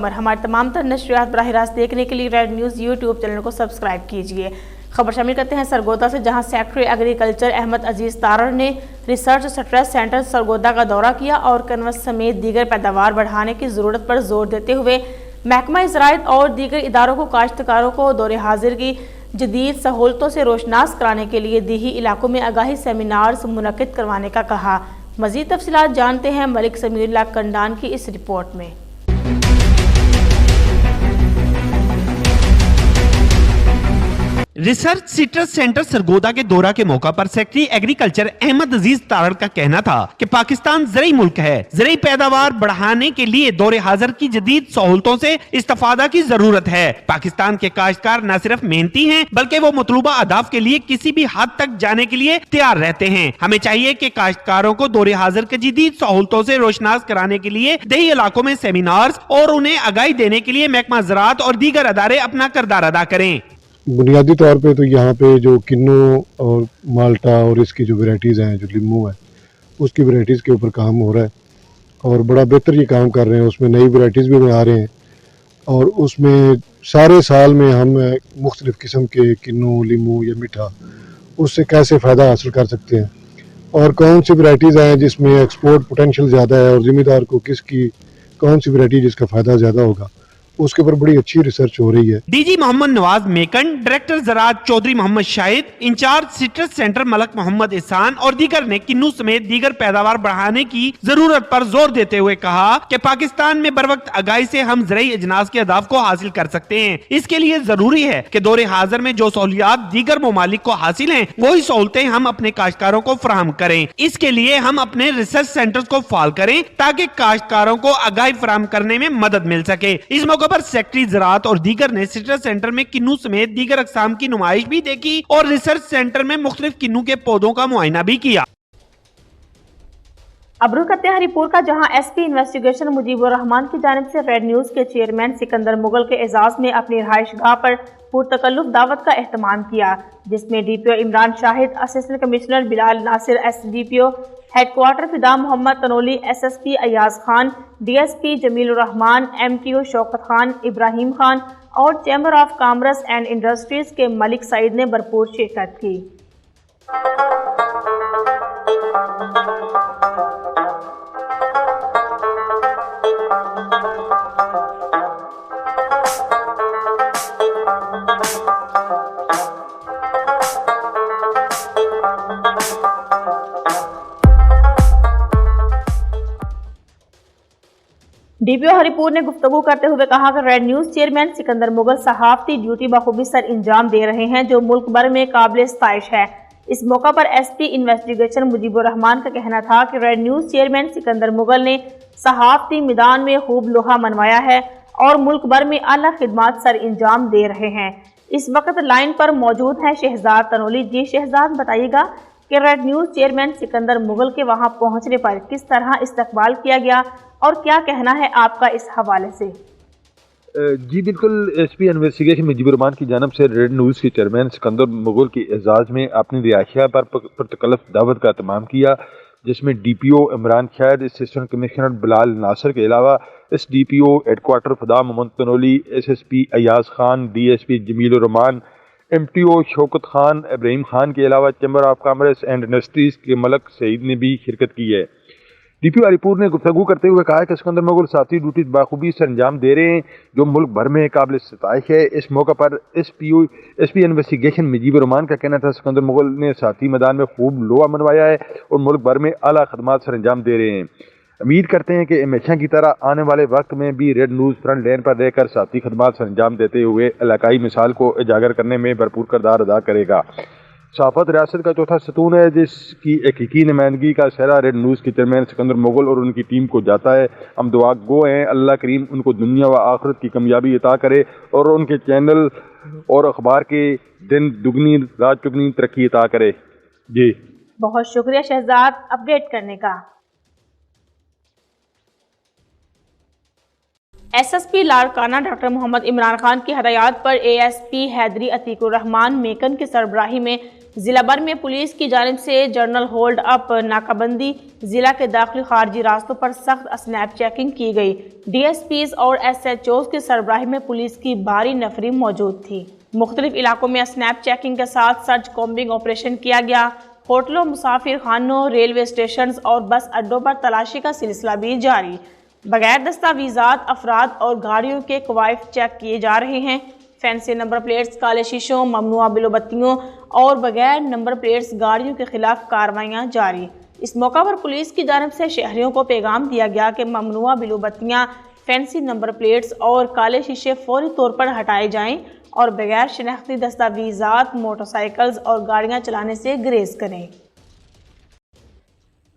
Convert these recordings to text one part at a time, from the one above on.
हमारे तमाम तर नशरियात बराह रास्त देखने के लिए रेड न्यूज़ यूट्यूब चैनल को सब्सक्राइब कीजिए। खबर शामिल करते हैं सरगोदा से, जहां सेक्रेटरी एग्रीकल्चर अहमद अजीज तारड़ ने रिसर्च स्ट्रेस सेंटर सरगोदा का दौरा किया और कनवस समेत दीगर पैदावार बढ़ाने की ज़रूरत पर जोर देते हुए महकमा ज़राअत और दीगर इदारों को काश्तकारों को दौरे हाजिर की जदीद सहूलतों से रोशनास कराने के लिए दीही इलाकों में आगाही सेमिनार्स मुनक्किद करवाने का कहा। मज़ीद तफसीलात जानते हैं मलिक समीरुल्लाह कंडान की इस रिपोर्ट में। रिसर्च सिट्रस सेंटर सरगोदा के दौरा के मौका पर सेक्रेटरी एग्रीकल्चर अहमद अजीज तारड़ का कहना था कि पाकिस्तान ज़रई मुल्क है, ज़रई पैदावार बढ़ाने के लिए दौरे हाजिर की जदीद सहूलतों से इस्तेफादा की जरूरत है। पाकिस्तान के काश्तकार न सिर्फ मेहनती हैं बल्कि वो मतलूबा अहदाफ के लिए किसी भी हद तक जाने के लिए तैयार रहते हैं। हमें चाहिए कि काश्तकारों को दौरे हाजिर के जदीद सहूलतों से रोशनास कराने के लिए दही इलाकों में सेमिनार्स और उन्हें आगाही देने के लिए महकमा ज़राअत और दीगर अदारे अपना किरदार अदा करें। बुनियादी तौर पे तो यहाँ पे जो किन्नू और माल्टा और इसकी जो वैरायटीज़ हैं, जो लीमू है, उसकी वैरायटीज़ के ऊपर काम हो रहा है और बड़ा बेहतर ये काम कर रहे हैं। उसमें नई वैरायटीज़ भी आ रहे हैं और उसमें सारे साल में हम मुख्तलिफ़ किस्म के किन्नू, लीमू या मीठा उससे कैसे फ़ायदा हासिल कर सकते हैं और कौन सी वैरायटीज़ हैं जिसमें एक्सपोर्ट पोटेंशियल ज़्यादा है और ज़िम्मेदार को किसकी कौन सी वैरायटी जिसका फ़ायदा ज़्यादा होगा, उसके ऊपर बड़ी अच्छी रिसर्च हो रही है। डीजी मोहम्मद नवाज मेकन, डायरेक्टर ज़राअत Chaudhry Mohammad Shahid, incharge citrus centre Malik Mohammad Ehsan और दीगर ने किन्नू समेत दीगर पैदावार बढ़ाने की जरूरत पर जोर देते हुए कहा कि पाकिस्तान में बरवक्त आगाही से हम ज़रई अजनास के अहदाफ को हासिल कर सकते हैं। इसके लिए जरूरी है कि दौरे हाजिर में जो सहूलियात दीगर ममालिक को हासिल हैं, वही सहूलतें हम अपने काश्तकारों को फराहम करें। इसके लिए हम अपने रिसर्च सेंटर्स को फाल करें ताकि काश्तकारों को आगाही फराहम करने में मदद मिल सके। इस मौके पर सेक्रेटरी ज़राअत और दीगर ने सिट्रस सेंटर में किन्नू समेत दीगर अक़साम की नुमाइश भी देखी और रिसर्च सेंटर में मुख्तलिफ किन्नू के पौधों का मुआयना भी किया। अब रुख करते हैं हरिपुर का, जहां एसपी इन्वेस्टिगेशन मुजीबुर रहमान की जानिब से रेड न्यूज़ के चेयरमैन सिकंदर मुगल के एजाज में अपनी रिहाइशगाह पर पुरतकल्लुफ दावत का एहतमाम किया, जिसमें DPO Imran Shahid, assistant commissioner Bilal Nasir, SDPO headquarter Fida Mohammad Tanoli, SSP Ayaz Khan, DSP Jamilur Rehman, MTO Shaukat Khan, Ibrahim Khan और chamber of commerce and industries के मलिक सईद ने भरपूर शिरकत की। डीपीओ हरिपुर ने गुफ्तगू करते हुए कहा कि red news chairman Sikandar Mughal सहाफ़ती ड्यूटी बखूबी सर इंजाम दे रहे हैं, जो मुल्क भर में काबिल इस्ताइश है। इस मौका पर एसपी इन्वेस्टिगेशन मुजीबुर रहमान का कहना था कि red news chairman Sikandar Mughal ने सहाफ़ती मैदान में खूब लोहा मनवाया है और मुल्क भर में आला खिदमात सर इंजाम दे रहे हैं। इस वक्त लाइन पर मौजूद हैं शहजाद तनोली। जी शहजाद, बताइएगा कि red news chairman Sikandar Mughal के वहां पहुंचने पर किस तरह इस्तकबाल किया गया और क्या कहना है आपका इस हवाले से? जी बिल्कुल, एसपी इन्वेस्टिगेशन मुजीबुर रहमान की जानिब से रेड न्यूज़ के चेयरमैन सिकंदर मुगल की एजाज़ में अपनी रिहाइशगाह पर पुरतकल्लुफ दावत का एहतमाम किया, जिसमें DPO Imran Shahid, assistant commissioner Bilal Nasir के अलावा SDPO headquarter Fida Mohammad Tanoli, SSP Ayaz Khan, DSP Jamilur Rehman, MTO Shaukat Khan, Ibrahim Khan के अलावा chamber of commerce and industries के मलक सईद ने भी शिरकत की है। डीपीओ हरिपुर ने गुफ्तगू करते हुए कहा कि सिकंदर मुगल साथी ड्यूटी बाखूबी सर अंजाम दे रहे हैं, जो मुल्क भर में काबिल सताइश है। इस मौका पर एसपी इन्वेस्टिगेशन मुजीबुर रहमान का कहना था सिकंदर मुगल ने साथी मैदान में खूब लोहा मनवाया है और मुल्क भर में आला खदमात सर अंजाम दे रहे हैं। उम्मीद करते हैं कि हमेशा की तरह आने वाले वक्त में भी रेड न्यूज़ फ्रंट लाइन पर रहकर साथी खदमात सर अंजाम देते हुए इलाकाई मिसाल को उजागर करने में भरपूर किरदार अदा करेगा। सहाफ़त रियासत का चौथा सतून है, जिसकी हकीकी नुमाइंदगी का सहरा रेड न्यूज़ के चेयरमैन सिकंदर मुगल और उनकी टीम को जाता है। हम दुआ गो हैं, अल्लाह करीम उनको दुनिया व आखिरत की कामयाबी अता करे और उनके चैनल और अखबार के दिन दुगनी रात चुगनी तरक्की अता करे। जी बहुत शुक्रिया शहजाद अपडेट करने का। एसएसपी लाड़काना डॉक्टर मोहम्मद इमरान खान की हदायत पर एएसपी हैदरी अतीकुर रहमान मेकन की सरबराही में ضلع بھر میں پولیس کی جانب سے جنرل ہولڈ اپ، ناکہ بندی، ضلع کے داخلی خارجی راستوں پر سخت اسنیپ چیکنگ کی گئی۔ ڈی ایس پیز اور ایس ایچ اوز کی سربراہی میں پولیس کی بھاری نفری موجود تھی۔ مختلف علاقوں میں اسنیپ چیکنگ کے ساتھ سرچ کومبنگ آپریشن کیا گیا۔ ہوٹلوں، مسافر خانوں، ریلوے اسٹیشنز اور بس اڈوں پر تلاشی کا سلسلہ بھی جاری۔ بغیر دستاویزات افراد اور گاڑیوں کے کوائف چیک کیے جا رہے ہیں۔ فینسی نمبر پلیٹس، کالے شیشوں، ممنوعہ بلو بتیوں اور بغیر نمبر پلیٹس گاڑیوں کے خلاف کارروائیاں جاری۔ اس موقع پر پولیس کی جانب سے شہریوں کو پیغام دیا گیا کہ ممنوعہ بلو بتیاں، فینسی نمبر پلیٹس اور کالے شیشے فوری طور پر ہٹائے جائیں اور بغیر شناختی دستاویزات موٹر سائیکلز اور گاڑیاں چلانے سے گریز کریں۔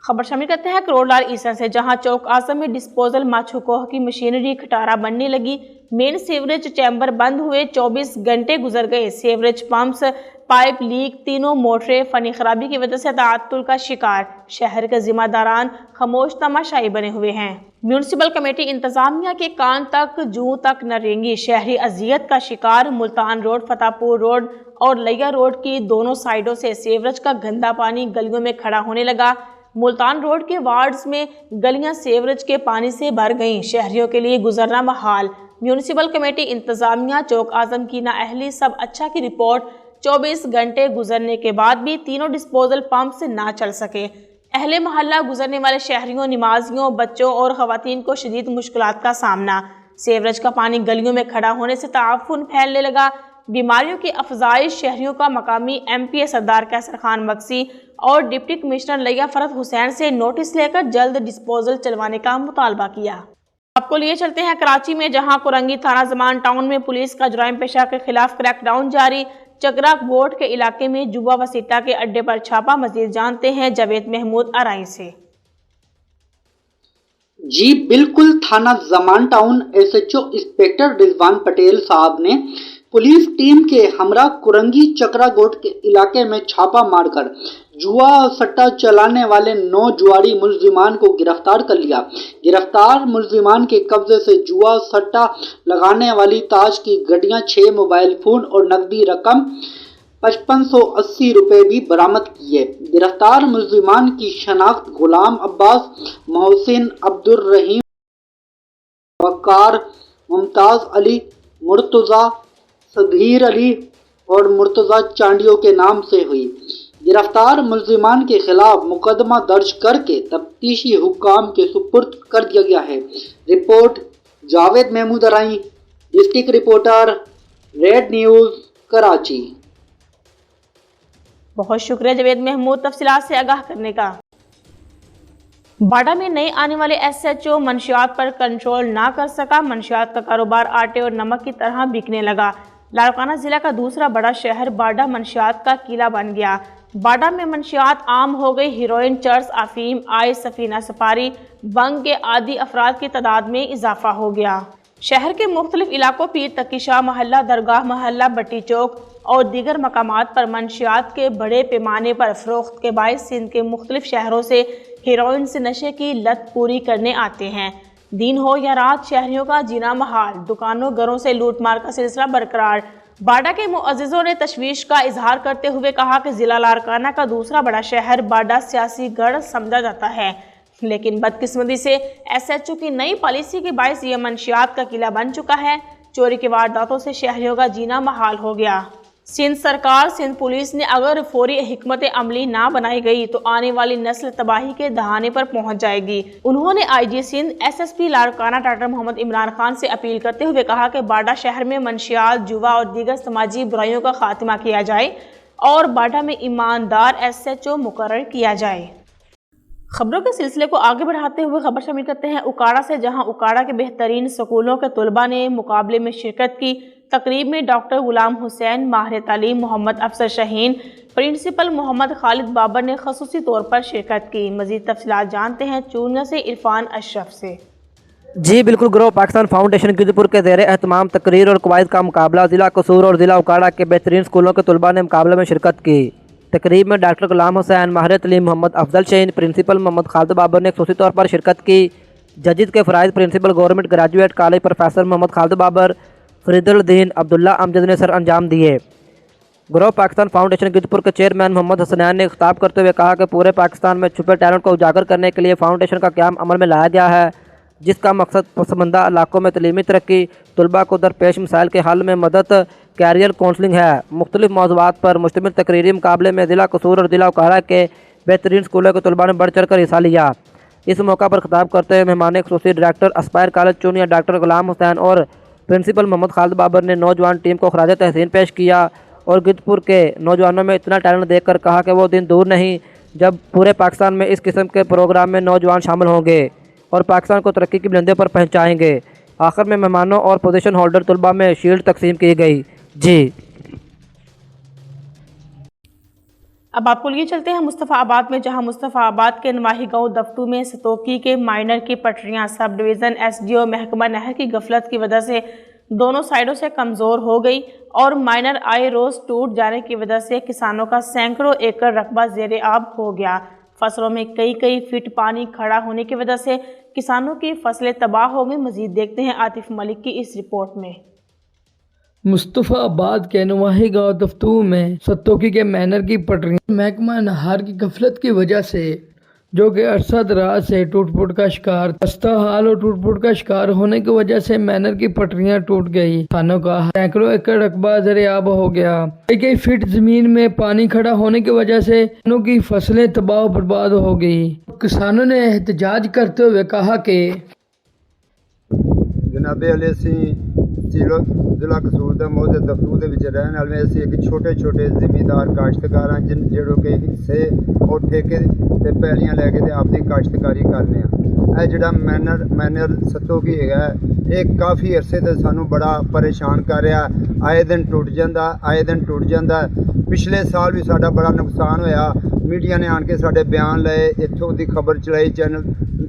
خبر شامل کرتے ہیں کروڑ لال عیسیٰ سے، جہاں چوک اعظم میں ڈسپوزل ماچھوکوہ کی مشینری کھٹارا بننے لگی۔ مین سیوریج چیمبر بند ہوئے 24 گھنٹے گزر گئے۔ سیوریج پمپس، پائپ لیک، تینوں موٹریں فنی خرابی کی وجہ سے تعطل کا شکار۔ شہر کے ذمہ داران خاموش تماشائی بنے ہوئے ہیں۔ میونسپل کمیٹی انتظامیہ کے کان تک جوں تک نہ رینگی۔ شہری اذیت کا شکار۔ ملتان روڈ، فتح پور روڈ اور لیا روڈ کی دونوں سائیڈوں سے سیوریج کا گندا پانی گلیوں میں کھڑا ہونے لگا۔ ملتان روڈ کے وارڈز میں گلیاں سیوریج کے پانی سے بھر گئیں۔ شہریوں کے لیے گزرنا محال۔ میونسپل کمیٹی انتظامیہ چوک اعظم کی نااہلی سب اچھا کی رپورٹ 24 گھنٹے گزرنے کے بعد بھی تینوں ڈسپوزل پمپ سے نہ چل سکے۔ اہل محلہ گزرنے والے شہریوں، نمازیوں، بچوں اور خواتین کو شدید مشکلات کا سامنا۔ سیوریج کا پانی گلیوں میں کھڑا ہونے سے تعفن پھیلنے لگا۔ بیماریوں کی افزائش۔ شہریوں کا مقامی ایم پی اے سردار کیسر خان مکسی اور ڈپٹی کمشنر لیا فرد حسین سے نوٹس لے کر جلد ڈسپوزل چلوانے کا مطالبہ کیا۔ آپ کو لیے چلتے ہیں کراچی میں، جہاں کورنگی تھانہ زمان ٹاؤن میں پولیس کا جرائم پیشہ کے خلاف کریک ڈاؤن جاری۔ چکرا گوٹ کے علاقے میں جوا و سیٹا کے اڈے پر چھاپا۔ مزید جانتے ہیں جاوید محمود ارائی سے۔ جی بالکل، تھانہ Zaman town S H O inspector Rizwan Patel صاحب نے پولیس ٹیم کے ہمراہ کورنگی چکرا گوٹ کے علاقے میں چھاپا مار کر جوا سٹا چلانے والے 9 جواری ملزمان کو گرفتار کر لیا۔ گرفتار ملزمان کے قبضے سے جوا سٹا لگانے والی تاج کی گڈیاں، 6 موبائل فون اور نقدی رقم 5580 روپے بھی برآمد کیے۔ گرفتار ملزمان کی شناخت غلام عباس، محسن، عبدالرحیم، وقار، ممتاز علی، مرتضیٰ، صغیر علی اور مرتضیٰ چانڈیوں کے نام سے ہوئی۔ گرفتار ملزمان کے خلاف مقدمہ درج کر کے تفتیشی حکام کے سپرد کر دیا گیا ہے۔ Report Javed Mahmood Arain, district reporter, red news, Karachi. بہت شکریہ جاوید محمود تفصیلات سے آگاہ کرنے کا۔ باڈا میں نئے آنے والے ایس ایچ او منشیات پر کنٹرول نہ کر سکا۔ منشیات کا کاروبار آٹے اور نمک کی طرح بکنے لگا۔ لاڑکانہ ضلع کا دوسرا بڑا شہر باڈا منشیات کا قلعہ بن گیا۔ باڈا میں منشیات عام ہو گئی۔ ہیروئن، چرس، افیم، آئس، سفینہ سپاری، بنگ کے عادی افراد کی تعداد میں اضافہ ہو گیا۔ شہر کے مختلف علاقوں پیر تقی شاہ محلہ، درگاہ محلہ، بٹی چوک اور دیگر مقامات پر منشیات کے بڑے پیمانے پر فروخت کے باعث سندھ کے مختلف شہروں سے ہیروئن سے نشے کی لت پوری کرنے آتے ہیں۔ دن ہو یا رات شہریوں کا جینا محال۔ دکانوں گھروں سے لوٹ مار کا سلسلہ برقرار۔ باڈا کے معززوں نے تشویش کا اظہار کرتے ہوئے کہا کہ ضلع لاڑکانہ کا دوسرا بڑا شہر باڈا سیاسی گڑھ سمجھا جاتا ہے، لیکن بدقسمتی سے ایس ایچ او کی نئی پالیسی کے باعث یہ منشیات کا قلعہ بن چکا ہے۔ چوری کی وارداتوں سے شہریوں کا جینا محال ہو گیا۔ سندھ سرکار، سندھ پولیس نے اگر فوری حکمت عملی نہ بنائی گئی تو آنے والی نسل تباہی کے دہانے پر پہنچ جائے گی۔ انہوں نے I G Sindh S S P Larkana doctor Muhammad Imran Khan سے اپیل کرتے ہوئے کہا کہ باڈا شہر میں منشیات، جوا اور دیگر سماجی برائیوں کا خاتمہ کیا جائے اور باڈا میں ایماندار ایس ایچ او مقرر کیا جائے۔ خبروں کے سلسلے کو آگے بڑھاتے ہوئے خبر شامل کرتے ہیں اکاڑا سے، جہاں اکاڑا کے بہترین سکولوں کے طلباء نے مقابلے میں شرکت کی۔ تقریب میں ڈاکٹر غلام حسین، ماہر تعلیم محمد افسر شاہین، پرنسپل محمد خالد بابر نے خصوصی طور پر شرکت کی۔ مزید تفصیلات جانتے ہیں چونیا سے عرفان اشرف سے۔ جی بالکل، گروہ پاکستان فاؤنڈیشن گجپور کے زیر اہتمام تقریر اور قواعد کا مقابلہ ضلع قصور اور ضلع اکاڑا کے بہترین سکولوں کے طلباء نے مقابلے میں شرکت کی۔ تقریب میں ڈاکٹر غلام حسین، ماہر تعلیم محمد افضل شاہین، پرنسپل محمد خالد بابر نے خصوصی طور پر شرکت کی۔ ججز کے فرائض principal government graduate college professor Muhammad Khalid Babar, Farid uddin Abdullah امجد نے سر انجام دیے۔ ग्रोव पाकिस्तान फाउंडेशन गिद्धपुर के चेयरमैन मोहम्मद हसनैन ने खिताब करते हुए कहा कि पूरे पाकिस्तान में छुपे टैलेंट को उजागर करने के लिए फाउंडेशन का क़याम अमल में लाया गया है, जिसका मकसद पसमंदा इलाकों में तलीमी तरक्की, तलबा को दरपेश मसाइल के हल में मदद, कैरियर काउंसलिंग है। मुख्तलिफ मौज़ूआत पर मुश्तमिल तकरीरी मुकाबले में ज़िला कसूर और ज़िला उकाड़ा के बेहतरीन स्कूलों के तलबा ने बढ़ चढ़ कर हिस्सा लिया। इस मौका पर खिताब करते हुए मेहमान खुसूसी director aspire college Chunian doctor Ghulam Hussain और प्रिंसिपल मोहम्मद खालिद बाबर ने नौजवान टीम को खराज तहसीन पेश किया और गिद्धपुर के नौजवानों में इतना टैलेंट देखकर कहा कि वो दिन दूर नहीं जब पूरे पाकिस्तान में इस किस्म के प्रोग्राम में नौजवान शामिल होंगे और पाकिस्तान को तरक्की की बुलंदियों पर पहुंचाएंगे। आखिर में मेहमानों और पोजीशन होल्डर तलबा में शील्ड तकसीम की गई। जी अब आपको लिए चलते हैं मुस्तफ़ाबाद में, जहां मुस्तफ़ाबाद के नवाही गांव दफ्तू में सतोकी के माइनर की पटरियां सब डिवीज़न एसडीओ महकमा नहर की गफलत की वजह से दोनों साइडों से कमज़ोर हो गई और माइनर आए रोज़ टूट जाने की वजह से किसानों का सैकड़ों एकड़ रकबा ज़ेरे आब हो गया। फसलों में कई फीट पानी खड़ा होने की वजह से किसानों की फसलें तबाह हो गई। मज़ीद देखते हैं आतिफ मलिक की इस रिपोर्ट में। मुस्तफ़ाबाद के नवाही गांव दफ्तू में सतोकी के मैनर की पटरियां महकमा नहर की गफलत की वजह से, जो कि अरसा दराज से टूट फूट का शिकार, खस्ता हाल और टूट फूट का शिकार होने की वजह से मैनर की पटरियां टूट गई। किसानों का सैकड़ों एकड़ रकबा ज़रे आब हो गया। कई फीट जमीन में पानी खड़ा होने की वजह से किसानों की फसलें तबाह बर्बाद हो गई। किसानों ने एहतजाज करते हुए कहा कि जनाबे अले ਜ਼ਿਲ੍ਹਾ ਕਸੂਰ ਦਾ ਮੌਜੇ ਦਫਤੂ ਦੇ ਵਿੱਚ ਰਹਿਣ ਵਾਲੇ ਅਸੀਂ ਇੱਕ ਛੋਟੇ ਜ਼ਿਮੀਂਦਾਰ ਕਾਸ਼ਤਕਾਰ ਹਾਂ ਜਿਹੜੇ ਕਿ ਹਿੱਸੇ ਔਰ ਠੇਕੇ ਤੇ ਪੈਲੀਆਂ ਲੈ ਕੇ ਤੇ ਆਪਣੀ ਕਾਸ਼ਤਕਾਰੀ ਕਰਨੇ ਆ। ਇਹ ਜਿਹੜਾ ਮੈਨਰ ਸਤੋਕੀ ਹੈਗਾ ਇਹ ਕਾਫੀ ਅਰਸੇ ਤੋਂ ਸਾਨੂੰ ਬੜਾ ਪਰੇਸ਼ਾਨ ਕਰ ਰਿਹਾ। ਆਏ ਦਿਨ ਟੁੱਟ ਜਾਂਦਾ। ਪਿਛਲੇ ਸਾਲ ਵੀ ਸਾਡਾ ਬੜਾ ਨੁਕਸਾਨ ਹੋਇਆ। ਮੀਡੀਆ ਨੇ ਆਣ ਕੇ ਸਾਡੇ ਬਿਆਨ ਲਏ, ਇੱਥੋਂ ਦੀ ਖਬਰ ਚਲਾਈ,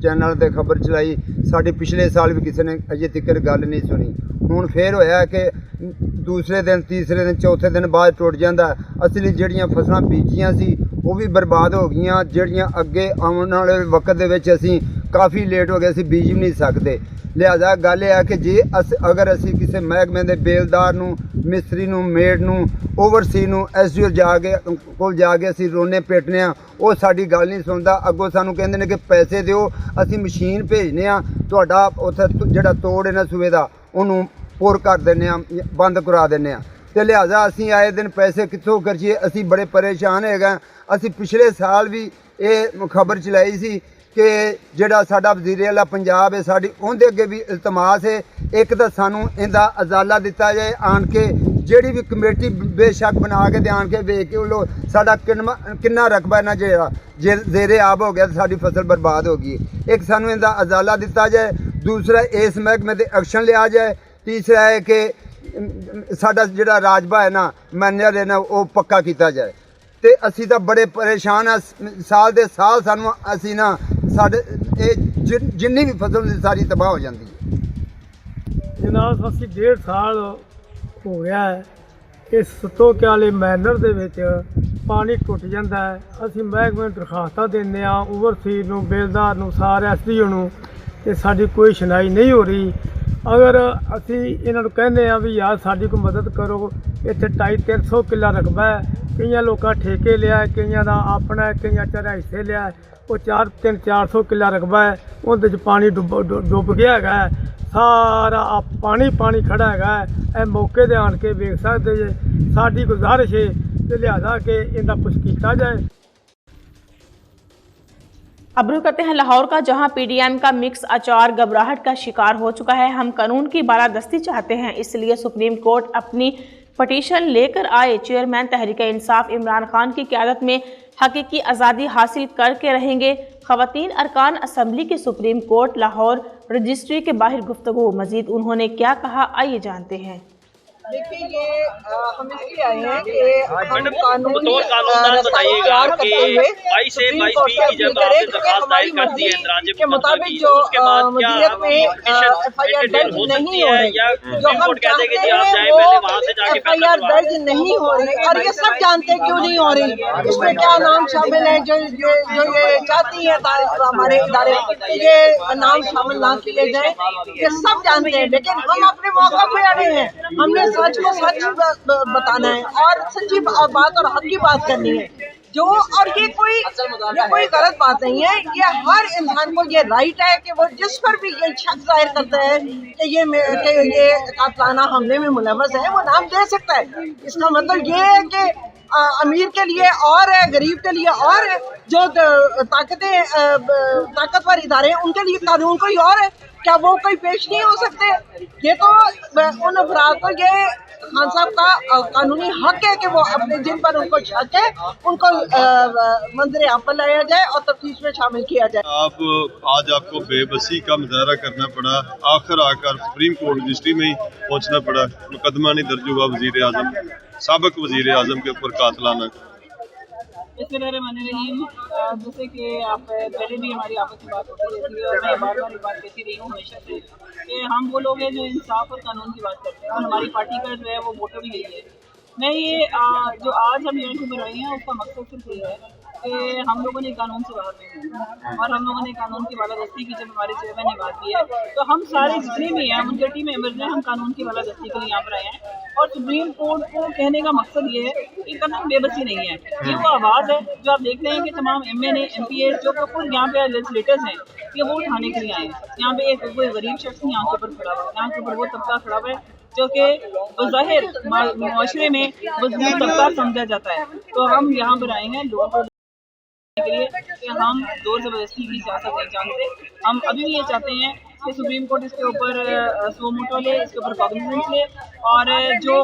ਚੈਨਲ ਤੇ ਖਬਰ ਚਲਾਈ। ਸਾਡੇ ਪਿਛਲੇ ਸਾਲ ਵੀ ਕਿਸੇ ਨੇ ਅਜੇ ਤੱਕ ਗੱਲ ਨਹੀਂ ਸੁਣੀ। ਹੁਣ ਫੇਰ ਹੋਇਆ ਕਿ ਦੂਸਰੇ ਦਿਨ, ਤੀਸਰੇ ਦਿਨ, ਚੌਥੇ ਦਿਨ ਬਾਅਦ ਟੁੱਟ ਜਾਂਦਾ। ਅਸਲੀ ਜਿਹੜੀਆਂ ਫਸਲਾਂ ਬੀਜੀਆਂ ਸੀ ਉਹ ਵੀ ਬਰਬਾਦ ਹੋ ਗਈਆਂ। ਜਿਹੜੀਆਂ ਅੱਗੇ ਆਉਣ ਵਾਲੇ ਵਕਤ ਦੇ ਵਿੱਚ ਅਸੀਂ ਕਾਫੀ ਲੇਟ ਹੋ ਗਏ, ਅਸੀਂ ਬੀਜ ਵੀ ਨਹੀਂ ਸਕਦੇ। ਲਿਹਾਜ਼ਾ ਗੱਲ ਇਹ ਹੈ ਕਿ ਜੇ ਅਗਰ ਅਸੀਂ ਕਿਸੇ ਮਹਿਕਮੇ ਦੇ ਬੇਲਦਾਰ ਨੂੰ, ਮਿਸਤਰੀ ਨੂੰ, ਮੇਡ ਨੂੰ, ਓਵਰਸੀ ਨੂੰ, ਐਸਡੀਓ ਕੋਲ ਜਾ ਕੇ ਅਸੀਂ ਰੋਣੇ ਪੇਟਨੇ ਆ, ਉਹ ਸਾਡੀ ਗੱਲ ਨਹੀਂ ਸੁਣਦਾ। ਅੱਗੋਂ ਸਾਨੂੰ ਕਹਿੰਦੇ ਨੇ ਕਿ ਪੈਸੇ ਦਿਓ, ਅਸੀਂ ਮਸ਼ੀਨ ਭੇਜਨੇ ਆ, ਤੁਹਾਡਾ ਉੱਥੇ ਜਿਹੜਾ ਤੋੜ ਹੈ ਨਾ ਸੂਏ ਦਾ ਉਹਨੂੰ ਪੁਰ ਕਰ ਦਿੰਦੇ ਆ, ਬੰਦ ਕਰਾ ਦਿੰਦੇ ਆ। ਤੇ ਲਿਹਾਜ਼ਾ ਅਸੀਂ ਆਏ ਦਿਨ ਪੈਸੇ ਕਿੱਥੋਂ ਖਰਚੀਏ, ਅਸੀਂ ਬੜੇ ਪਰੇਸ਼ਾਨ ਹੈਗਾ। ਅਸੀਂ ਪਿਛਲੇ ਸਾਲ ਵੀ ਇਹ ਖਬਰ ਚਲਾਈ ਸੀ ਕਿ ਜਿਹੜਾ ਸਾਡਾ ਵਜ਼ੀਰ ਆਲਾ ਪੰਜਾਬ ਹੈ, ਸਾਡੀ ਉਹਦੇ ਅੱਗੇ ਵੀ ਇਲਤਮਾਸ ਹੈ, ਇੱਕ ਤਾਂ ਸਾਨੂੰ ਇਹਦਾ ਅਜ਼ਾਲਾ ਦਿੱਤਾ ਜਾਏ। ਆਣ ਕੇ ਜਿਹੜੀ ਵੀ ਕਮੇਟੀ ਬੇਸ਼ੱਕ ਬਣਾ ਕੇ ਤੇ ਆਣ ਕੇ ਵੇਖ ਕੇ ਉਹ ਸਾਡਾ ਕਿੰਨਾ ਰਕਬਾ ਨਾ ਜਿਹੜਾ ਜ਼ੇਰੇ ਆਬ ਹੋ ਗਿਆ, ਸਾਡੀ ਫਸਲ ਬਰਬਾਦ ਹੋ ਗਈ। ਇੱਕ ਸਾਨੂੰ ਇਹਦਾ ਅਜ਼ਾਲਾ ਦਿੱਤਾ ਜਾਏ, ਦੂਸਰਾ ਇਸ ਮਹਿਕਮੇ ਤੇ ਐਕਸ਼ਨ ਲਿਆ ਜਾਏ, ਤੀਸਰਾ ਹੈ ਕਿ ਸਾਡਾ ਜਿਹੜਾ ਰਾਜਬਾ ਹੈ ਨਾ, ਮੈਨੇਜਰ ਹੈ ਨਾ, ਉਹ ਪੱਕਾ ਕੀਤਾ ਜਾਏ। ਤੇ ਅਸੀਂ ਤਾਂ ਬੜੇ ਪਰੇਸ਼ਾਨ ਆ। ਸਾਲ ਦੇ ਸਾਲ ਸਾਨੂੰ ਅਸੀਂ ਨਾ ਸਾਡੇ ਇਹ ਜਿੰਨੀ ਵੀ ਫਸਲ ਸੀ ਸਾਰੀ ਤਬਾਹ ਹੋ ਜਾਂਦੀ ਹੈ। ਜਨਾਬ ਅਸੀਂ 1.5 ਸਾਲ ਹੋ ਗਿਆ ਹੈ ਇਸ ਸਤੋਕੀ ਵਾਲੇ ਮੈਨਰ ਦੇ ਵਿੱਚ ਪਾਣੀ ਟੁੱਟ ਜਾਂਦਾ ਹੈ। ਅਸੀਂ ਮਹਿਕਮੇ ਨੂੰ ਦਰਖਾਸਤਾਂ ਦਿੰਦੇ ਹਾਂ, ਓਵਰਸੀ ਨੂੰ, ਬੇਲਦਾਰ ਨੂੰ, ਸਾਰੇ ਐਸਡੀਓ ਨੂੰ, ਤੇ ਸਾਡੀ ਕੋਈ ਸੁਣਾਈ ਨਹੀਂ ਹੋ ਰਹੀ। ਅਗਰ ਅਸੀਂ ਇਹਨਾਂ ਨੂੰ ਕਹਿੰਦੇ ਆ ਵੀ ਯਾਰ ਸਾਡੀ ਕੋਈ ਮਦਦ ਕਰੋ, ਇੱਥੇ 250-300 ਕਿੱਲਾ ਰਕਬਾ ਹੈ, ਕਈਆਂ ਲੋਕਾਂ ਠੇਕੇ ਲਿਆ, ਕਈਆਂ ਦਾ ਆਪਣਾ, ਕਈਆਂ ਚਾਰਾ ਹਿੱਸੇ ਲਿਆ, ਉਹ 300-400 ਕਿੱਲਾ ਰਕਬਾ ਹੈ, ਉਹਦੇ 'ਚ ਪਾਣੀ ਡੁੱਬ ਗਿਆ ਹੈਗਾ। ਸਾਰਾ ਪਾਣੀ ਖੜਾ ਹੈਗਾ। ਇਹ ਮੌਕੇ 'ਤੇ ਆਣ ਕੇ ਵੇਖ ਸਕਦੇ ਜੇ। ਸਾਡੀ ਗੁਜ਼ਾਰਿਸ਼ ਹੈ ਕਿ ਲਿਹਾਜ਼ਾ कि इनका कुछ किया जाए। अब रुख करते हैं लाहौर का, जहां पीडीएम का मिक्स अचार घबराहट का शिकार हो चुका है। हम कानून की बालादस्ती चाहते हैं, इसलिए सुप्रीम कोर्ट अपनी पटिशन लेकर आए। चेयरमैन तहरीक इंसाफ इमरान खान की क़यादत में हकीकी आज़ादी हासिल करके रहेंगे। ख़वातीन अरकान असम्बली की सुप्रीम कोर्ट लाहौर रजिस्ट्री के बाहर गुफ्तगू। मज़ीद उन्होंने क्या कहा, आइए जानते हैं। देखिए ये हम इसलिए आए हैं कि हम कानूनी बताइएगा कि 22 से 22 की जब आपने दरखास्त दायर कर दी है राज्य के मुताबिक जो मदीयत में एफआईआर दर्ज नहीं हो रही, जो हम चाहते हैं वो एफआईआर दर्ज नहीं हो रही, और ये सब जानते क्यों नहीं हो रही, इसमें क्या नाम शामिल है जो ये चाहती है हमारे इदारे कि ये नाम शामिल ना किए जाए, ये सब जानते हैं। लेकिन हम अपने मौका पे अड़े हैं। हमने सच को सच बताना है और सच्ची बात और हक की बात करनी है जो, और ये कोई गलत बात नहीं है। ये हर इंसान को ये राइट है कि वो जिस पर भी ये शक जाहिर करता है कि ये कातलाना हमले में मुलव्वस है, वो नाम दे सकता है। इसका मतलब ये है कि अमीर के लिए और है, गरीब के लिए और है, जो ताकतवर इदारे हैं उनके लिए कानून कोई और है। क्या वो कोई पेश नहीं हो सकते? ये तो उन अफराद को ये खान साहब का कानूनी हक है कि वो अपने जिन पर उनको शक है उनको मंजर आम पर लाया जाए और तफ्तीश में शामिल किया जाए। आज आपको बेबसी का मुजाहरा करना पड़ा, आखिर आकर सुप्रीम कोर्ट रजिस्ट्री में ही पहुंचना पड़ा। मुकदमा नहीं दर्ज हुआ वजीर आजम, साबिक वजीर आजम के ऊपर कातलाना। बिस्मिल्लाहिर्रहमानिर्रहीम। जैसे कि आप पहले भी हमारी आपस में बात होती रहती है और मैं बार बार बात कहती रही हूँ हमेशा से कि हम वो लोग हैं जो इंसाफ और कानून की बात करते हैं और हमारी पार्टी का जो है वो मोटो भी यही है। मैं ये जो आज हम यहाँ से बनाई हैं उसका मकसद सिर्फ ये है कि हम लोगों ने कानून से बाहर नहीं है और हम लोगों ने कानून की बालादस्ती की जब हमारे चेयरमैन ने बात की है तो हम सारे जितने भी हैं उनके टीम मेंबर्स हैं, हम कानून की बालादस्ती के लिए यहाँ पर आए हैं। और सुप्रीम कोर्ट को कहने का मकसद ये है कि कानून बेबसी नहीं है, ये वो आवाज़ है जो आप देख रहे हैं कि तमाम MNA MPA जो खुद यहाँ पे लेजिस्लेटर्स हैं ये वो उठाने के लिए आए हैं। यहाँ पे एक कोई गरीब शख्स यहाँ के ऊपर खड़ा हुआ है, यहाँ के ऊपर वो तबका खड़ा हुआ है जो कि ज़ाहिर माशरे में मजबूत तबका समझा जाता है। तो हम यहाँ पर आए हैं लोगों को के लिए कि हम जोर ज़बरदस्ती की सियासत नहीं चाहते। हम अभी भी ये चाहते हैं कि सुप्रीम कोर्ट इसके ऊपर सो मोटो ले, इसके ऊपर कॉग्निजेंस ले और जो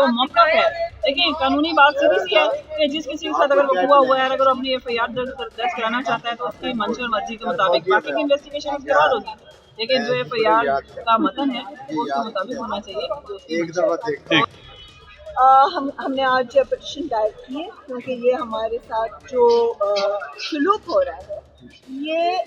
मौक़िफ़ है, देखिए कानूनी बात सीधी सी है कि जिस किसी के साथ अगर वक़ूआ हुआ है, अगर अपनी FIR दर्ज कराना चाहता है तो उसकी मंशा और मर्जी के मुताबिक बाकी की इन्वेस्टिगेशन उसके बाद होगी, लेकिन जो FIR का मतन है वो उसके मुताबिक होना चाहिए। हमने आज पिटीशन दायर की है क्योंकि ये हमारे साथ जो सलूक हो रहा है ये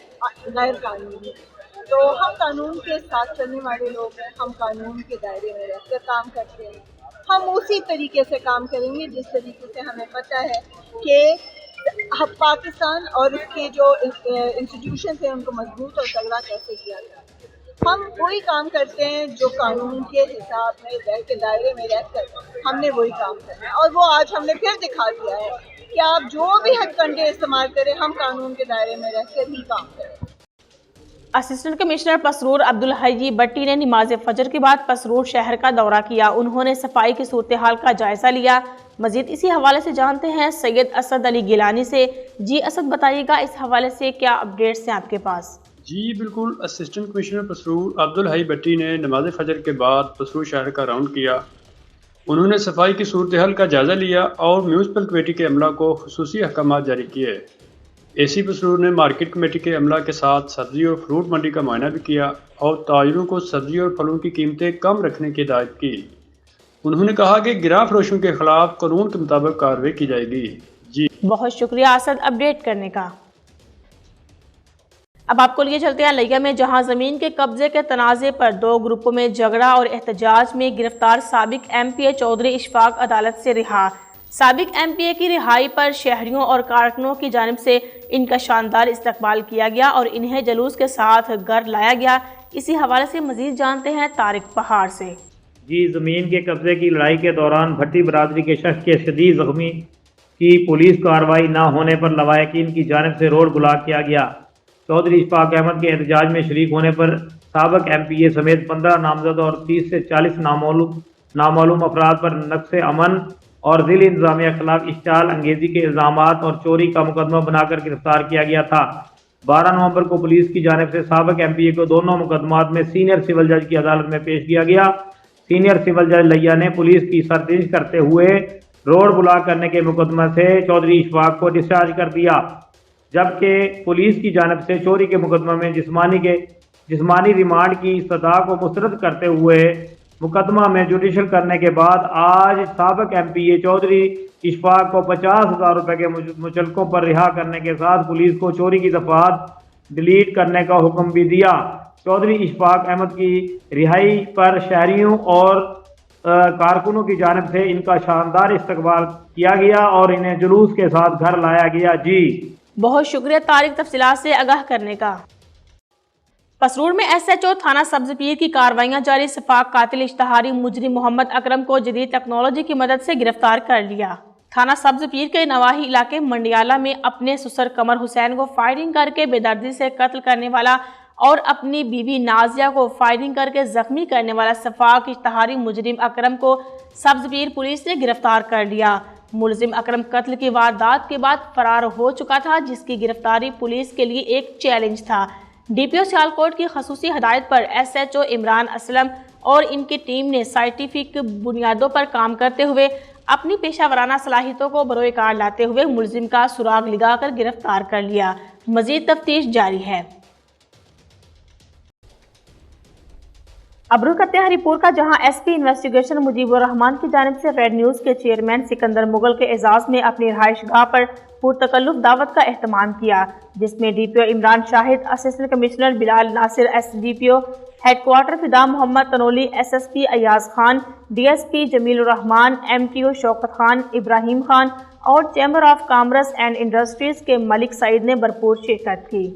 गैर कानूनी है। तो हम कानून के साथ चलने वाले लोग हैं, हम कानून के दायरे में रहकर काम करते हैं। हम उसी तरीके से काम करेंगे जिस तरीके से हमें पता है कि पाकिस्तान और उसके जो इंस्टीट्यूशन हैं उनको मजबूत और तगड़ा कैसे किया जाए। हम वही काम करते हैं जो कानून के हिसाब में के दायरे में रहकर हमने वही काम करना है और वो आज हमने फिर दिखा दिया है कि आप जो भी हथकंडे इस्तेमाल करें हम कानून के दायरे में रहकर ही काम करें। असिस्टेंट कमिश्नर पसरूर अब्दुल हई भट्टी ने नमाज फजर के बाद पसरूर शहर का दौरा किया। उन्होंने सफाई की सूरत हाल का जायजा लिया। मजीद इसी हवाले से जानते हैं सैयद असद अली गिलानी से। जी असद, बताइएगा इस हवाले से क्या अपडेट्स हैं आपके पास? जी बिल्कुल, असिस्टेंट कमिश्नर पसरूर अब्दुल हई भट्टी ने नमाज फजर के बाद पसरूर शहर का राउंड किया। उन्होंने सफाई की सूरत हाल का जायजा लिया और म्यूनसिपल कमेटी के अमला को खुसूसी अहकाम जारी किए। AC पसरूर ने मार्केट कमेटी के अमला के साथ सब्जी और फ्रूट मंडी का मुआयना भी किया और ताजिरों को सब्जी और फलों की कीमतें कम रखने की हिदायत की। उन्होंने कहा कि गिरा फरोशों के खिलाफ कानून के मुताबिक कार्रवाई की जाएगी। जी बहुत शुक्रिया असद अपडेट करने का। अब आपको लिए चलते हैं लिया में, जहां जमीन के कब्जे के तनाज़े पर दो ग्रुपों में झगड़ा और एहतजाज में गिरफ्तार साबिक MPA चौधरी इशफाक अदालत से रिहा। साबिक MPA की रिहाई पर शहरियों और कारकुनों की जानिब से इनका शानदार इस्तकबाल किया गया और इन्हें जुलूस के साथ घर लाया गया। इसी हवाले से मजीद जानते हैं तारिक पहाड़ से। जी, ज़मीन के कब्जे की लड़ाई के दौरान भट्टी बरादरी के शख्स के शदीद ज़ख्मी की पुलिस कार्रवाई न होने पर लवाहिकीन की जानिब से रोड ब्लॉक किया गया। चौधरी इशफाक अहमद के एहतजाज में शरीक होने पर साबिक MPA समेत 15 नामजद और 30 से 40 नामालूम अफराद पर नक्शे अमन और ज़िली इंतजामिया खिलाफ इश्ताल अंगेजी के इल्ज़ामात और चोरी का मुकदमा बनाकर गिरफ्तार किया गया था। 12 नवंबर को पुलिस की जानिब से साबिक MPA को दोनों मुकदमात में सीनियर सिविल जज की अदालत में पेश किया गया। सीनियर सिविल जज लिया ने पुलिस की सरजश करते हुए रोड ब्लॉक करने के मुकदमा से चौधरी इशफाक को डिस्चार्ज कर दिया, जबकि पुलिस की जानिब से चोरी के मुकदमा में जिस्मानी रिमांड की इस्तदा को मुस्तरद करते हुए मुकदमा में जुडिशल करने के बाद आज साबिक MPA चौधरी इशफाक को 50,000 रुपये के मुचलकों पर रिहा करने के साथ पुलिस को चोरी की दफात डिलीट करने का हुक्म भी दिया। चौधरी इशफाक अहमद की रिहाई पर शहरियों और कारकुनों की जानिब से इनका शानदार इस्तकबाल किया गया और इन्हें जुलूस के साथ घर लाया गया। जी बहुत शुक्रिया तारिक तफसीलात से आगाह करने का। पसरूर में SHO थाना सब्ज पीर की कार्रवाइयां जारी। सफाक कातिल इश्तहारी मुजरिम मोहम्मद अकरम को जदीद टेक्नोलॉजी की मदद से गिरफ्तार कर लिया। थाना सब्ज पीर के नवाही इलाके मंडियाला में अपने ससुर कमर हुसैन को फायरिंग करके बेदर्दी से कत्ल करने वाला और अपनी बीवी नाजिया को फायरिंग करके जख्मी करने वाला सफाक इश्तहारी मुजरिम अकरम को सब्ज पीर पुलिस ने गिरफ्तार कर लिया। मुलजिम अकरम कत्ल की वारदात के बाद फरार हो चुका था, जिसकी गिरफ्तारी पुलिस के लिए एक चैलेंज था। DPO सियालकोट की खसूसी हदायत पर SHO इमरान असलम और इनकी टीम ने साइंटिफिक बुनियादों पर काम करते हुए अपनी पेशावराना सलाहियतों को बरोए कार लाते हुए मुलजिम का सुराग लगाकर गिरफ्तार कर लिया। मजीद तफ्तीश जारी है। अब रुख करते हैं हरिपुर का, जहां SP इन्वेस्टिगेशन मुजीबुर रहमान की जानिब से रेड न्यूज़ के चेयरमैन सिकंदर मुगल के एजाज में अपनी रिहाइशगाह पर पुरतकल्लुफ दावत का एहतमाम किया, जिसमें DPO Imran Shahid, assistant commissioner Bilal Nasir, SDPO headquarter Fida Mohammad Tanoli, SSP Ayaz Khan, DSP Jameel Rahman, MTO Shaukat Khan, Ibrahim Khan और chamber of commerce and industries के मलिक सईद ने भरपूर शिरकत की।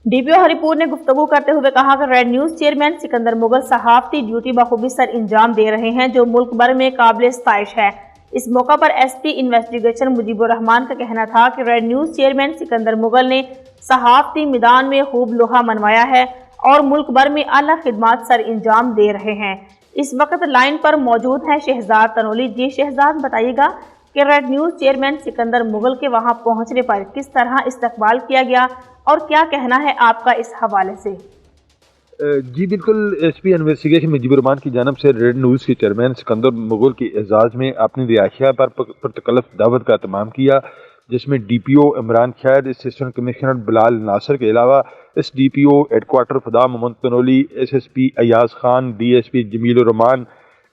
DPO हरिपुर ने गुफ्तगू करते हुए कहा कि red news chairman Sikandar Mughal सहाफती ड्यूटी बखूबी सर इंजाम दे रहे हैं, जो मुल्क भर में काबिल इस्ताइश है। इस मौका पर SP इन्वेस्टिगेशन मुजीबुर रहमान का कहना था कि red news chairman Sikandar Mughal ने सहाफती मैदान में खूब लोहा मनवाया है और मुल्क भर में आला खिदमात सर इंजाम दे रहे हैं। इस वक्त लाइन पर मौजूद हैं शहजाद तनोली। जी शहजाद, बताइएगा कि red news chairman Sikandar Mughal के वहां पहुंचने पर किस तरह इस्तकबाल किया गया और क्या कहना है आपका इस हवाले से? जी बिल्कुल, SP इन्वेस्टिगेशन मुजीबुर रहमान की जानिब से रेड न्यूज़ के चेयरमैन सिकंदर मुगल की एजाज़ में अपनी रिहाइशगाह पर पुरतकल्लुफ दावत का एहतमाम किया, जिसमें DPO Imran Shahid, assistant commissioner Bilal Nasir के अलावा SDPO headquarter Fida Mohammad Tanoli, SSP Ayaz Khan, DSP Jameel Rahman,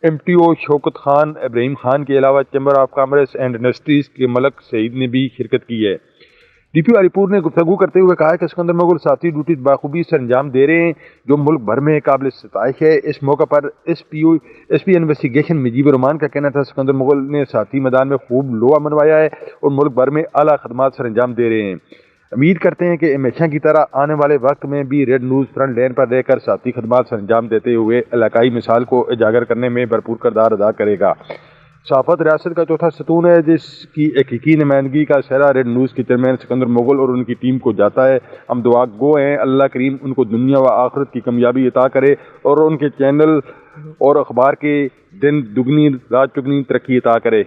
MTO Shaukat Khan, Ibrahim Khan के अलावा chamber of commerce and industries के मलिक सईद ने भी शिरकत की है। DPO हरिपुर ने गुफ्तगू करते हुए कहा कि सिकंदर मुगल साथी ड्यूटी बाखूबी सर अंजाम दे रहे हैं, जो मुल्क भर में काबिल सताइश है। इस मौका पर SP इन्वेस्टिगेशन मुजीबुर रहमान का कहना था सिकंदर मुगल ने साथी मैदान में खूब लोहा मनवाया है और मुल्क भर में आला खदमात सर अंजाम दे रहे हैं। उम्मीद करते हैं कि हमेशा की तरह आने वाले वक्त में भी रेड न्यूज़ फ्रंट लाइन पर रहकर साथी खदमात सर अंजाम देते हुए इलाकाई मिसाल को उजागर करने में भरपूर किरदार अदा करेगा। सहाफत रियासत का चौथा सतून है, जिसकी हकीकी नुमाइंदगी का सहरा रेड न्यूज़ के चेयरमैन सिकंदर मुगल और उनकी टीम को जाता है। हम दुआ गो हैं, अल्लाह करीम उनको दुनिया व आखिरत की कामयाबी अता करे और उनके चैनल और अखबार के दिन दुगनी रात चुगनी तरक्की अता करे।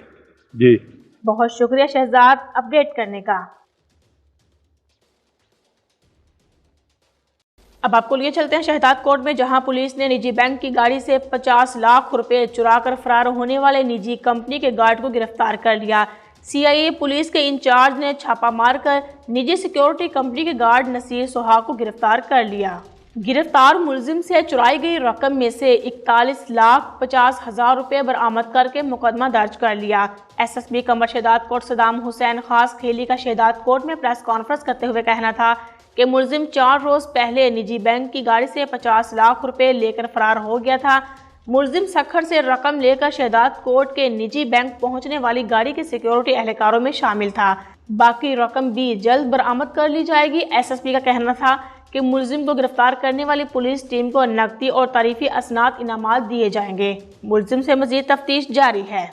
जी बहुत शुक्रिया शहजाद अपडेट करने का। अब आपको लिए चलते हैं शहजाद कोट में, जहां पुलिस ने निजी बैंक की गाड़ी से 50 लाख रुपए चुराकर फरार होने वाले निजी कंपनी के गार्ड को गिरफ्तार कर लिया। CIA पुलिस के इंचार्ज ने छापा मारकर निजी सिक्योरिटी कंपनी के गार्ड नसीर सुहाग को गिरफ्तार कर लिया। गिरफ्तार मुलजिम से चुराई गई रकम में से 41,50,000 रुपए बरामद करके मुकदमा दर्ज कर लिया। SSP कमर शहजाद कोट सदाम हुसैन खास खेली का शहजाद कोट में प्रेस कॉन्फ्रेंस करते हुए कहना था कि मुलजिम 4 रोज पहले निजी बैंक की गाड़ी से 50 लाख रुपए लेकर फरार हो गया था। मुलजिम सखर से रकम लेकर शहजाद कोट के निजी बैंक पहुंचने वाली गाड़ी के सिक्योरिटी एहलकारों में शामिल था। बाकी रकम भी जल्द बरामद कर ली जाएगी। SSP का कहना था कि मुलजिम को गिरफ्तार करने वाली पुलिस टीम को नकदी और तारीफी असनाद इनामात दिए जाएंगे। मुलजिम से मजीद तफ्तीश जारी है।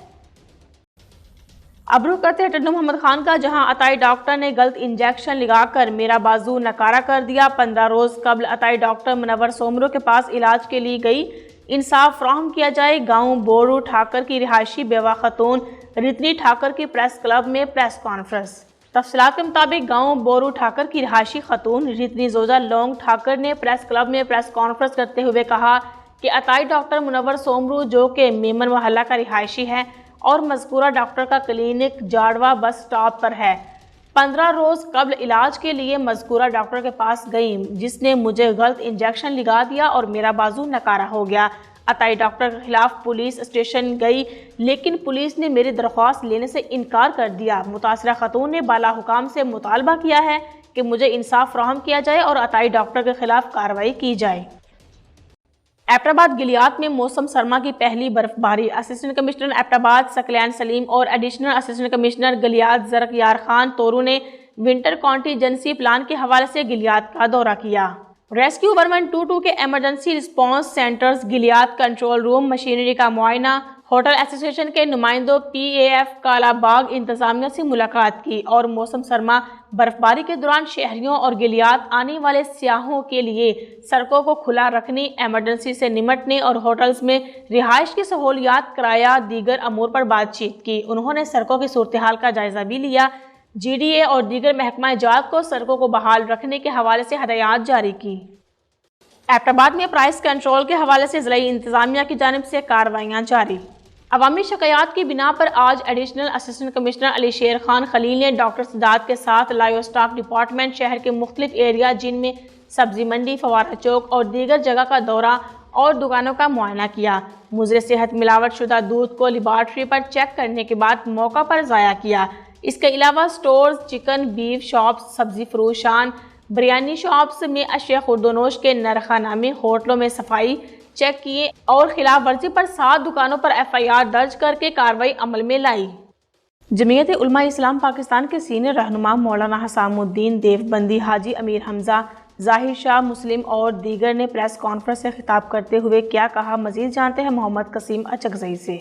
अब रुख करते हैं टन्नू मोहम्मद खान का, जहां अताई डॉक्टर ने गलत इंजेक्शन लगाकर मेरा बाजू नकारा कर दिया। 15 रोज कबल अताई डॉक्टर मुनव्वर सोमरू के पास इलाज के लिए गई। इंसाफ फराहम किया जाए। गांव बोरू ठाकर की रिहायशी बेवा खतून रितनी ठाकर की प्रेस क्लब में प्रेस कॉन्फ्रेंस। तफसीलात के मुताबिक गांव बोरू ठाकर की रिहायशी खतून रितनी जोजा लोंग ठाकर ने प्रेस क्लब में प्रेस कॉन्फ्रेंस करते हुए कहा कि अताई डॉक्टर मुनव्वर सोमरू, जो कि मेमन मोहल्ला का रिहायशी है और मज़कूरा डॉक्टर का क्लिनिक जाड़वा बस स्टॉप पर है, 15 रोज़ कबल इलाज के लिए मज़कूरा डॉक्टर के पास गई, जिसने मुझे गलत इंजेक्शन लगा दिया और मेरा बाजू नकारा हो गया। عطائی ڈاکٹر کے خلاف پولیس اسٹیشن گئی لیکن پولیس نے میری درخواست لینے سے انکار کر دیا۔ متاثرہ خاتون نے بالا حکام سے مطالبہ کیا ہے کہ مجھے انصاف فراہم کیا جائے اور عطائی ڈاکٹر کے خلاف کارروائی کی جائے۔ ایبٹ آباد گلیات میں موسم سرما کی پہلی برف باری۔ اسسٹنٹ کمشنر ایبٹ آباد ثقلین سلیم اور ایڈیشنل اسسٹنٹ کمشنر گلیات زرق یار خان تورو نے ونٹر کانٹینجنسی پلان کے حوالے سے گلیات کا دورہ کیا۔ ریسکیو 1122 کے emergency response centres, Galiyat control room, machinery کا معائنہ، ہوٹل ایسوسی ایشن کے نمائندوں، پی اے ایف کالا باغ انتظامیہ سے ملاقات کی اور موسم سرما برف باری کے دوران شہریوں اور گلیات آنے والے سیاحوں کے لیے سڑکوں کو کھلا رکھنے، ایمرجنسی سے نمٹنے اور ہوٹلز میں رہائش کی سہولیات کرایہ دیگر امور پر بات چیت کی۔ انہوں نے سڑکوں کی صورتحال کا جائزہ بھی لیا۔ جی ڈی اے اور دیگر محکمہ جات کو سڑکوں کو بحال رکھنے کے حوالے سے ہدایات جاری کی۔ ایبٹ آباد میں پرائس کنٹرول کے حوالے سے ضلعی انتظامیہ کی جانب سے کارروائیاں جاری۔ عوامی شکایات کی بنا پر آج ایڈیشنل اسسٹنٹ کمشنر علی شیر خان خلیل نے ڈاکٹر سداد کے ساتھ لائیو اسٹاک ڈپارٹمنٹ شہر کے مختلف ایریا جن میں سبزی منڈی، فوارہ چوک اور دیگر جگہ کا دورہ اور دکانوں کا معائنہ کیا۔ مضر صحت ملاوٹ شدہ دودھ کو لیبارٹری پر چیک کرنے کے بعد موقع پر ضائع کیا۔ اس کے علاوہ سٹورز، چکن بیف شاپس، سبزی فروشان، بریانی شاپس میں اشیاء خوردونوش کے نرخہ نامے، ہوٹلوں میں صفائی چیک کیے اور خلاف ورزی پر 7 دکانوں پر FIR درج کر کے کارروائی عمل میں لائی۔ جمعیت علماء اسلام پاکستان کے سینئر رہنما مولانا حسام الدین دیوبندی، حاجی امیر حمزہ، ظاہر شاہ مسلم اور دیگر نے پریس کانفرنس سے خطاب کرتے ہوئے کیا کہا، مزید جانتے ہیں محمد قسیم اچکزئی سے۔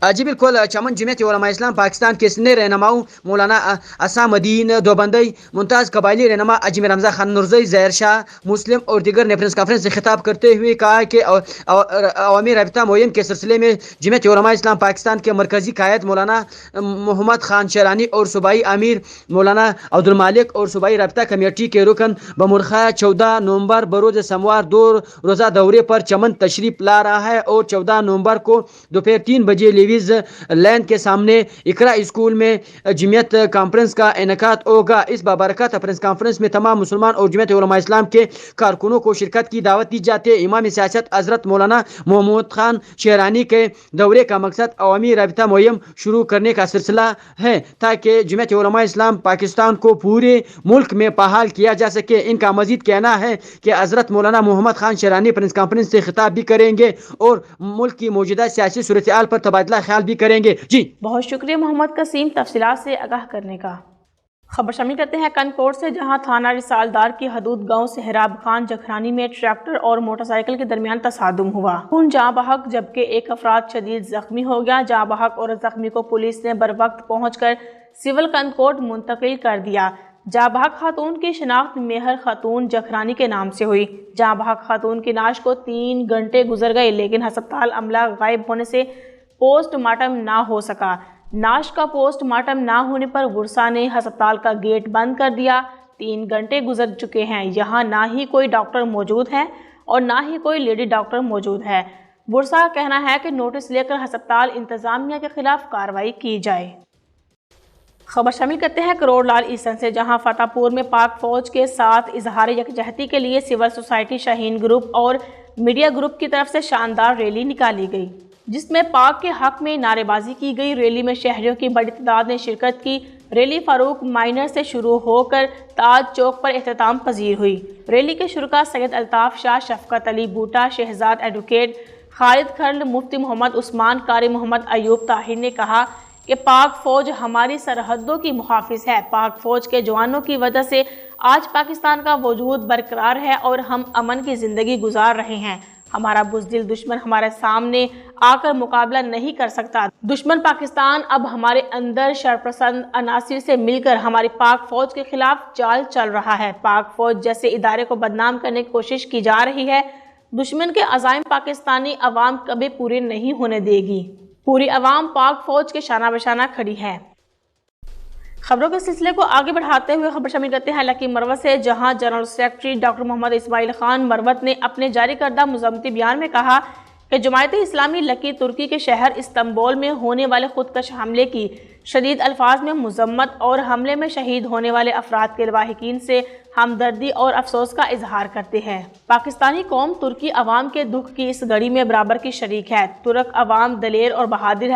جی بالکل، چمن جمعیت علماء اسلام پاکستان کے سینئر رہنماؤں مولانا حسام الدین دیوبندی، ممتاز قبائلی رہنما اجمیر حمزہ خان نورزئی، ظاہر شاہ مسلم اور دیگر نے پریس کانفرنس سے خطاب کرتے ہوئے کہا کہ عوامی رابطہ مہم کے سلسلے میں جمعیت علماء اسلام پاکستان کے مرکزی قائد مولانا محمد خان شیرانی اور صوبائی امیر مولانا عبدالمالک اور صوبائی رابطہ کمیٹی کے رکن بمرخہ 14 نومبر بروز سموار 2 روزہ دورے پر چمن تشریف لا رہا ہے اور 14 نومبر کو دوپہر 3 بجے لیویز لین کے سامنے اقرا اسکول میں جمعیت کانفرنس کا انعقاد ہوگا۔ اس بابرکت پریس کانفرنس میں تمام مسلمان اور جمعیت علماء اسلام کے کارکنوں کو شرکت کی دعوت دی جاتی ہے۔ امام سیاست حضرت مولانا محمد خان شیرانی کے دورے کا مقصد عوامی رابطہ مہم شروع کرنے کا سلسلہ ہے تاکہ جمعیت علماء اسلام پاکستان کو پورے ملک میں بحال کیا جا سکے۔ ان کا مزید کہنا ہے کہ حضرت مولانا محمد خان شیرانی پریس کانفرنس سے خطاب بھی کریں گے اور ملک کی موجودہ سیاسی صورتحال پر تبادلہ خیال بھی کریں گے۔ جی بہت شکریہ محمد قسیم تفصیلات سے آگاہ کرنے کا۔ خبر شامل کرتے ہیں کنکوٹ سے، جہاں تھانہ رسالدار کی حدود گاؤں سہراب خان جکھرانی میں ٹریکٹر اور موٹر سائیکل کے درمیان تصادم ہوا۔ خون جاں بحق جبکہ ایک افراد شدید زخمی ہو گیا۔ جاں بحق اور زخمی کو پولیس نے بروقت پہنچ کر سول کنکوٹ منتقل کر دیا۔ جاں بحق خاتون کی شناخت مہر خاتون جکھرانی کے نام سے ہوئی۔ جاں بحق خاتون کی نعش کو 3 گھنٹے گزر گئے لیکن ہسپتال عملہ غائب ہونے سے پوسٹ مارٹم نہ ہو سکا۔ نعش کا پوسٹ مارٹم نہ ہونے پر ورثا نے ہسپتال کا گیٹ بند کر دیا۔ 3 گھنٹے گزر چکے ہیں، یہاں نہ ہی کوئی ڈاکٹر موجود ہے اور نہ ہی کوئی لیڈی ڈاکٹر موجود ہے۔ ورثا کا کہنا ہے کہ نوٹس لے کر ہسپتال انتظامیہ کے خلاف کارروائی کی جائے۔ خبر شامل کرتے ہیں کروڑ لال ایسن سے، جہاں فتح پور میں پاک فوج کے ساتھ اظہار یکجہتی کے لیے سول سوسائٹی شاہین گروپ اور میڈیا گروپ کی طرف سے شاندار ریلی نکالی گئی، جس میں پاک کے حق میں نعرے بازی کی گئی۔ ریلی میں شہریوں کی بڑی تعداد نے شرکت کی۔ ریلی فاروق مائنر سے شروع ہو کر تاج چوک پر اختتام پذیر ہوئی۔ ریلی کے شرکاء سید الطاف شاہ، شفقت علی بوٹا، شہزاد ایڈوکیٹ خالد کھرل، مفتی محمد عثمان، قاری محمد ایوب طاہر نے کہا کہ پاک فوج ہماری سرحدوں کی محافظ ہے۔ پاک فوج کے جوانوں کی وجہ سے آج پاکستان کا وجود برقرار ہے اور ہم امن کی زندگی گزار رہے ہیں۔ ہمارا بزدل دشمن ہمارے سامنے آ کر مقابلہ نہیں کر سکتا۔ دشمن پاکستان اب ہمارے اندر شرپسند عناصر سے مل کر ہماری پاک فوج کے خلاف چال چل رہا ہے۔ پاک فوج جیسے ادارے کو بدنام کرنے کی کوشش کی جا رہی ہے۔ دشمن کے عزائم پاکستانی عوام کبھی پورے نہیں ہونے دے گی۔ پوری عوام پاک فوج کے شانہ بشانہ کھڑی ہے۔ خبروں کے سلسلے کو آگے بڑھاتے ہوئے خبر شامل کرتے ہیں لکی مروت سے، جہاں جنرل سیکرٹری ڈاکٹر محمد اسماعیل خان مروت نے اپنے جاری کردہ مذمتی بیان میں کہا کہ جماعت اسلامی لکی ترکی کے شہر استنبول میں ہونے والے خودکش حملے کی शदीद अल्फाज में मजम्मत और हमले में शहीद होने वाले अफराद के लवाहिकीन से हमदर्दी और अफसोस का इजहार करते हैं। पाकिस्तानी कौम तुर्की अवाम के दुख की इस घड़ी में बराबर की शरीक है। तुर्क अवाम दलेर और बहादुर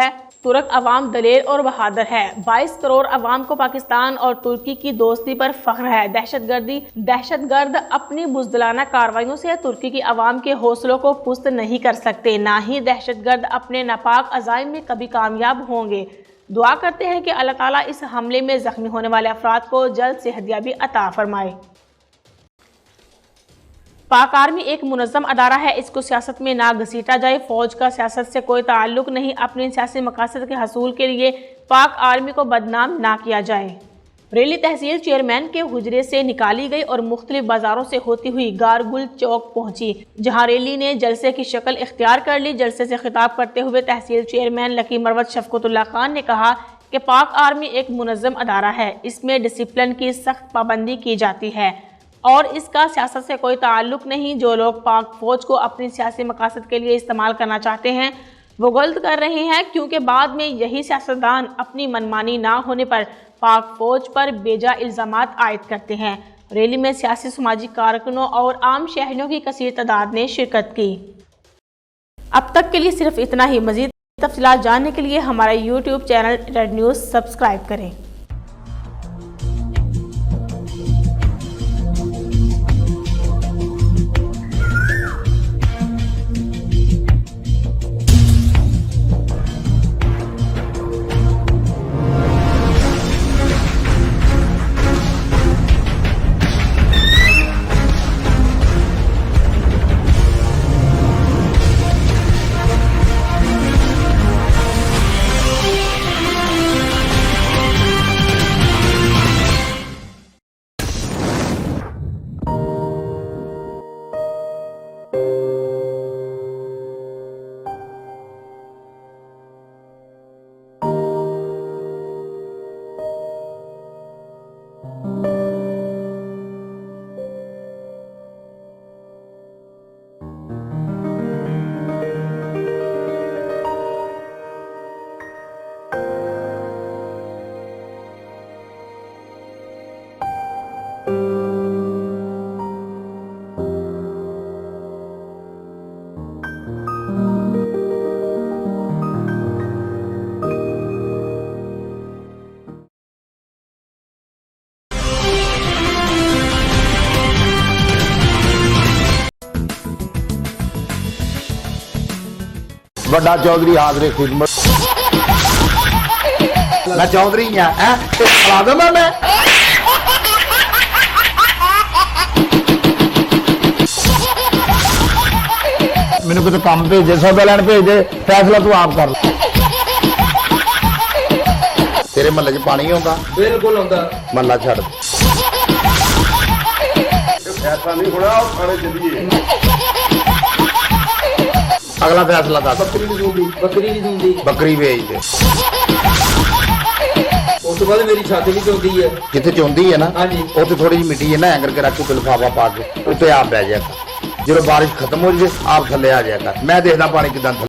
है। 22 करोड़ अवाम को पाकिस्तान और तुर्की की दोस्ती पर फख्र है। दहशतगर्द अपनी बुज़दिलाना कार्रवाइयों से तुर्की की अवाम के हौसलों को पुस्त नहीं कर सकते, ना ही दहशतगर्द अपने नापाक अज़ाइम में कभी कामयाब होंगे। दुआ करते हैं कि अल्लाह ताला इस हमले में जख्मी होने वाले अफराद को जल्द सेहतयाबी अता फरमाए। पाक आर्मी एक मुनज़्ज़म अदारा है, इसको सियासत में ना घसीटा जाए। फौज का सियासत से कोई ताल्लुक नहीं। अपने सियासी मकासद के हसूल के लिए पाक आर्मी को बदनाम ना किया जाए। रेली तहसील चेयरमैन के हुजरे से निकाली गई और मुख्तलिफ बाजारों से होती हुई गारगुल चौक पहुंची, जहां रैली ने जलसे की शक्ल इख्तियार कर ली। जलसे से खिताब करते हुए तहसील चेयरमैन लकी मरवत शफकतुल्लाह खान ने कहा कि पाक आर्मी एक मुनज़्ज़म अदारा है, इसमें डिसिप्लिन की सख्त पाबंदी की जाती है और इसका सियासत से कोई ताल्लुक नहीं। जो लोग पाक फौज को अपनी सियासी मकासद के लिए इस्तेमाल करना चाहते हैं वो गलत कर रहे हैं, क्योंकि बाद में यही सियासतदान अपनी मनमानी ना होने पर पाक फौज पर बेजा इल्ज़ामात आयद करते हैं। रैली में सियासी समाजी कारकुनों और आम शहरियों की कसीर तादाद ने शिरकत की। अब तक के लिए सिर्फ इतना ही। मज़ीद तफसीलात जानने के लिए हमारा YouTube channel red news subscribe करें। बड़ा चौधरी हाजरे खिदमत। मैं चौधरी हाँ खिला दवा मैं मैनू कितने काम भेजे, सौदा लैन भेज दे, फैसला तू आप कर। तेरे महल्ले च पानी आउंदा? बिल्कुल आउंदा। महल्ला छड़ फैसला नहीं होना, थाने चलिए। अगला फैसला दस। बकरी नहीं दूंगी। बकरी भेज दे। उस तो बाद मेरी छाती नहीं चौंधी है। जिथे चौंधी है ना उत्थे थोड़ी जी मिट्टी है ना, एंकर के रख के लिफाफा पा के उत्ते आप बह जाएगा। जो बारिश खत्म हो जाए आप थले आ जाएगा। मैं देखदा पानी किदां